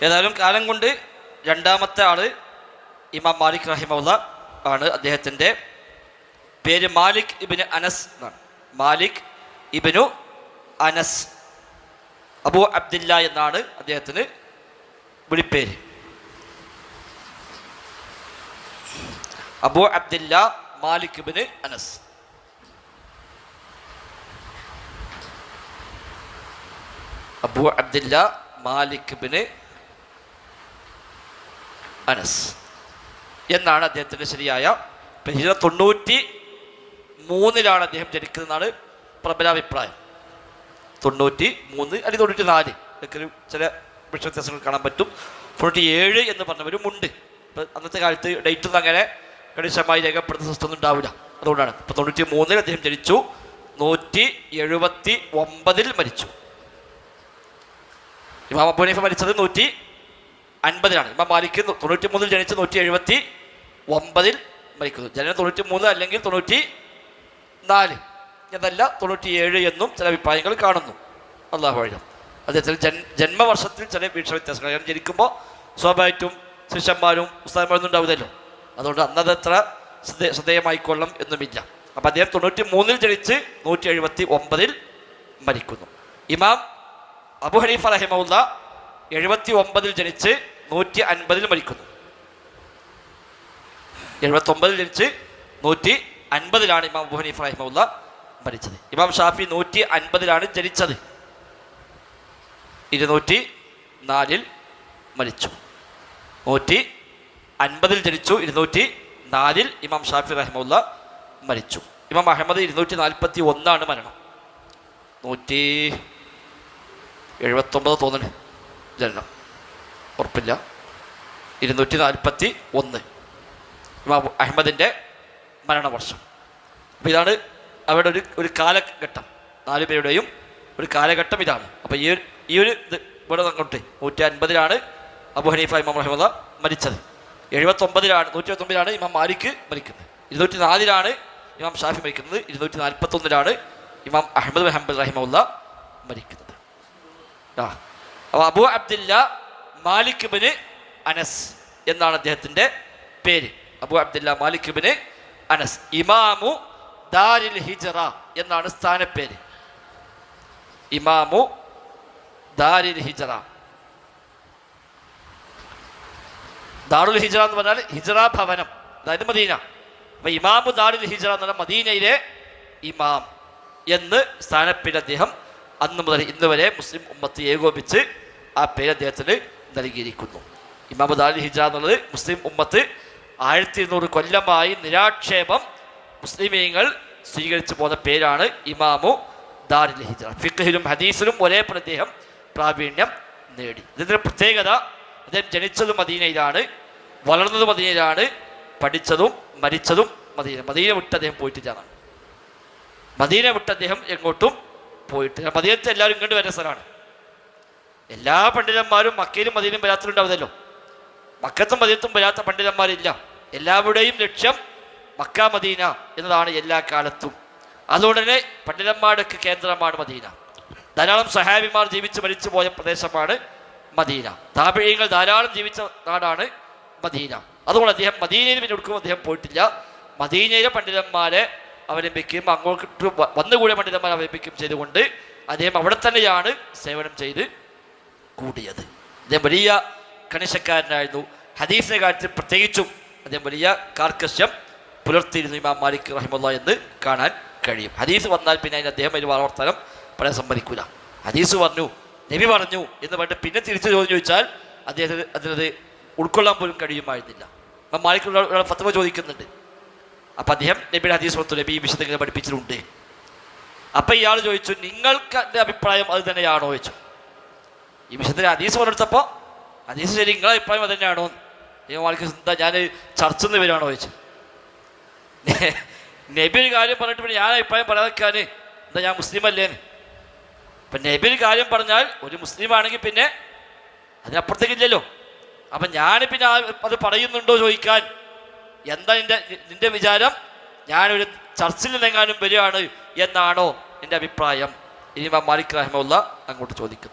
ഏതായാലും കാലം കൊണ്ട് രണ്ടാമത്തെ ആള് ഇമാം മാലിക് റഹിമഹുല്ല ആണ്. അദ്ദേഹത്തിൻ്റെ പേര് മാലിക് ഇബ്നു അനസ് എന്നാണ്. മാലിക് ഇബ്നു അനസ് അബൂ അബ്ദില്ല എന്നാണ് അദ്ദേഹത്തിന് വിളിപ്പേര്. അബൂ അബ്ദില്ല മാലിക് ഇബ്നു അനസ്. അബൂ അബ്ദില്ല മാലിക് ഇബ്നു അനസ് എന്നാണ് അദ്ദേഹത്തിൻ്റെ ശരിയായ പേര്. 93 അദ്ദേഹം ജനിക്കുന്നതാണ് പ്രബലാഭിപ്രായം. 93 അല്ലെങ്കിൽ 94 ഇതൊക്കെ ചില വ്യത്യാസങ്ങൾ കാണാൻ പറ്റും. 97 എന്ന് പറഞ്ഞവരുമുണ്ട്. ഇപ്പം അന്നത്തെ കാലത്ത് ഡേറ്റൊന്നും അങ്ങനെ കണിശമായി രേഖപ്പെടുത്തുന്ന സിസ്റ്റമൊന്നും ഉണ്ടാവില്ല. അതുകൊണ്ടാണ് ഇപ്പം 93 അദ്ദേഹം ജനിച്ചു. 179 മരിച്ചു. ഇമാം അബൂ ഹനീഫ മരിച്ചത് 150 ഇമാം മാലിക് 93 ജനിച്ച് 179 മരിക്കുന്നു. ജനനം 93 അല്ലെങ്കിൽ 94 എന്നല്ല 97 എന്നും ചില അഭിപ്രായങ്ങൾ കാണുന്നു. അള്ളാഹു അഅലം. അദ്ദേഹത്തിന് ജന്മവർഷത്തിൽ ചില വീക്ഷണ വ്യത്യാസങ്ങൾ. കാരണം ജനിക്കുമ്പോൾ സ്വാഭാവികമായിട്ടും ശിഷ്യന്മാരും ഉസ്താദന്മാരൊന്നും ഉണ്ടാവില്ലല്ലോ. അതുകൊണ്ട് അന്നതത്ര ശ്രദ്ധേയമായിക്കൊള്ളം എന്നുമില്ല. അപ്പം അദ്ദേഹം 93 ജനിച്ച് 179 മരിക്കുന്നു. ഇമാം അബൂ ഹനീഫ റഹിമഹുല്ല 79 ജനിച്ച് 150 മരിക്കുന്നു. 79 ജനിച്ച് 150 ഇമാം അബൂ ഹനീഫ റഹിമഹുല്ല മരിച്ചത്. ഇമാം ഷാഫി 150 ജനിച്ചത്. 204 മരിച്ചു. 150 ജനിച്ചു. 204 ഇമാം ഷാഫി റഹിമഹുല്ല മരിച്ചു. ഇമാം അഹമ്മദ് 241 മരണം. 179 തോന്നണേ ജനനം, ഉറപ്പില്ല. 241 ഇമാം അഹമ്മദിൻ്റെ മരണവർഷം. അപ്പം ഇതാണ് അവരുടെ ഒരു കാലഘട്ടം. 4 പേരുടെയും ഒരു കാലഘട്ടം ഇതാണ്. അപ്പം ഈ ഒരു ഇത് ഇവിടെ അങ്ങോട്ട് 150 അബൂ ഹനീഫ ഇമാം റഹിമഹുല്ല മരിച്ചത്. 129 ഇമാം മാലിക് മരിക്കുന്നത്. 204 ഇമാം ഷാഫി മരിക്കുന്നത്. 241 ഇമാം അഹമ്മദ് ബിൻ ഹംബൽ റഹിമഹുല്ല മരിക്കുന്നത്. അപ്പോൾ അബൂ അബ്ദില്ല മാലിക് ഇബ്നു അനസ് എന്നാണ് അദ്ദേഹത്തിൻ്റെ പേര്. അബൂ അബ്ദില്ല മാലിക് ഇബ്നു അനസ് ഇമാമു ദാരിൽ ഹിജ്റ എന്നാണ് സ്ഥാനപ്പേര്. ഇമാമു ദാരിൽ ഹിജ്റ. ദാറുൽ ഹിജ്റ എന്ന് പറഞ്ഞാൽ ഹിജ്റ ഭവനം, അതായത് മദീന. അപ്പം ഇമാമു ദാരുൽ ഹിജ്റ എന്ന് പറഞ്ഞാൽ മദീനയിലെ ഇമാം എന്ന് സ്ഥാനപ്പേര് അദ്ദേഹം അന്ന് മുതൽ ഇന്ന് വരെ മുസ്ലിം ഉമ്മത്ത് ഏകോപിച്ച് ആ പേര് അദ്ദേഹത്തിന് നൽകിയിരിക്കുന്നു. ഇമാമു ദാരുൽ ഹിജ്റ എന്നുള്ളത് മുസ്ലിം ഉമ്മത്ത് 1200 കൊല്ലമായി നിരാക്ഷേപം മുസ്ലിമീങ്ങൾ സ്വീകരിച്ചു പോകുന്ന പേരാണ് ഇമാമു ദാരുൽ ഹിജ്റ. ഫിഖ്ഹിലും ഹദീസിലും ഒരേപോലെ അദ്ദേഹം പ്രാവീണ്യം നേടി. ഇതിൻ്റെ പ്രത്യേകത, അദ്ദേഹം ജനിച്ചതും മദീനയിലാണ്, വളർന്നതും മദീനയിലാണ്, പഠിച്ചതും മരിച്ചതും മദീന വിട്ട് അദ്ദേഹം പോയിട്ടില്ല. മദീന വിട്ട് അദ്ദേഹം എങ്ങോട്ടും പോയിട്ടില്ല. മദീനത്തെ എല്ലാവരും ഇങ്ങോട്ട് വരുന്ന സ്ഥലമാണ്. എല്ലാ പണ്ഡിതന്മാരും മക്കയിലും മദീനയും വരാത്തിലുണ്ടാവുന്നല്ലോ. മക്കത്തും മദീനത്തും വരാത്ത പണ്ഡിതന്മാരില്ല. എല്ലാവരുടെയും ലക്ഷ്യം മക്ക മദീന എന്നതാണ് എല്ലാ കാലത്തും. അതുകൊണ്ട് തന്നെ പണ്ഡിതന്മാരുടെയൊക്കെ കേന്ദ്രമാണ് മദീന. ധാരാളം സഹാബിമാർ ജീവിച്ച് മരിച്ചു പോയ പ്രദേശമാണ് മദീന. താബിഈങ്ങൾ ധാരാളം ജീവിച്ച നാടാണ് മദീന. അതുകൊണ്ട് അദ്ദേഹം മദീനയിൽ പിന്നെ എടുക്കുമ്പോൾ അദ്ദേഹം പോയിട്ടില്ല. മദീനയിലെ പണ്ഡിതന്മാരെ അവലംബിക്കുകയും അങ്ങോട്ട് വന്നുകൂടിയ പണ്ഡിതന്മാരെ അവലംബിക്കുകയും ചെയ്തുകൊണ്ട് അദ്ദേഹം അവിടെ തന്നെയാണ് സേവനം ചെയ്ത് കൂടിയത്. അദ്ദേഹം വലിയ കണിശക്കാരനായിരുന്നു. ഹദീസിനെ കാര്യത്തിൽ പ്രത്യേകിച്ചും അദ്ദേഹം വലിയ കാർക്കശ്യം പുലർത്തിയിരുന്നു ഇമാം മാലിക് റഹിമഹുല്ലാ എന്ന് കാണാൻ കഴിയും. ഹദീസ് വന്നാൽ പിന്നെ അതിന് അദ്ദേഹം ഒരു വർത്തനം പറയാൻ സമ്മതിക്കില്ല. ഹദീസ് പറഞ്ഞു, നബി പറഞ്ഞു എന്ന് പറഞ്ഞിട്ട് പിന്നെ തിരിച്ചു ചോദിച്ചാൽ അദ്ദേഹത്തിന് അതിനത് ഉൾക്കൊള്ളാൻ പോലും കഴിയുമായിരുന്നില്ല. ഇമാം മാലിക് ഫത്വ ചോദിക്കുന്നുണ്ട്. അപ്പം അദ്ദേഹം നബിയുടെ ഹദീസ് കൊടുത്തു, നബി ഈ വിശദങ്ങൾ പഠിപ്പിച്ചിട്ടുണ്ട്. അപ്പം ഇയാൾ ചോദിച്ചു, നിങ്ങൾക്ക് എൻ്റെ അഭിപ്രായം അത് തന്നെയാണോ ചോദിച്ചു. ഈ വിശദത്തിൽ ഹദീസ് പറഞ്ഞെടുത്തപ്പോൾ ഹദീസ് ശരി, നിങ്ങളുടെ അഭിപ്രായം അത് തന്നെയാണോ? ഇമാം മാലിക് എന്താ ഞാൻ ചർച്ച എന്ന് വരികയാണോ ചോദിച്ചു. നബി ഒരു കാര്യം പറഞ്ഞിട്ട് പിന്നെ ഞാൻ അഭിപ്രായം പറയാതിരിക്കാൻ എന്താ ഞാൻ മുസ്ലിം അല്ലേന്ന്? അപ്പം നബി ഒരു കാര്യം പറഞ്ഞാൽ ഒരു മുസ്ലിം ആണെങ്കിൽ പിന്നെ അതിനപ്പുറത്തേക്കില്ലല്ലോ. അപ്പം ഞാൻ പിന്നെ അത് പറയുന്നുണ്ടോ ചോദിക്കാൻ എന്താ നിന്റെ വിചാരം? ഞാനൊരു ചർച്ചിൽ നിന്നെങ്ങാനും വരികയാണ് എന്നാണോ എൻ്റെ അഭിപ്രായം? ഇനി ഇമാം മാലിക് റഹിമഹുല്ലാ അങ്ങോട്ട് ചോദിക്കുന്നു.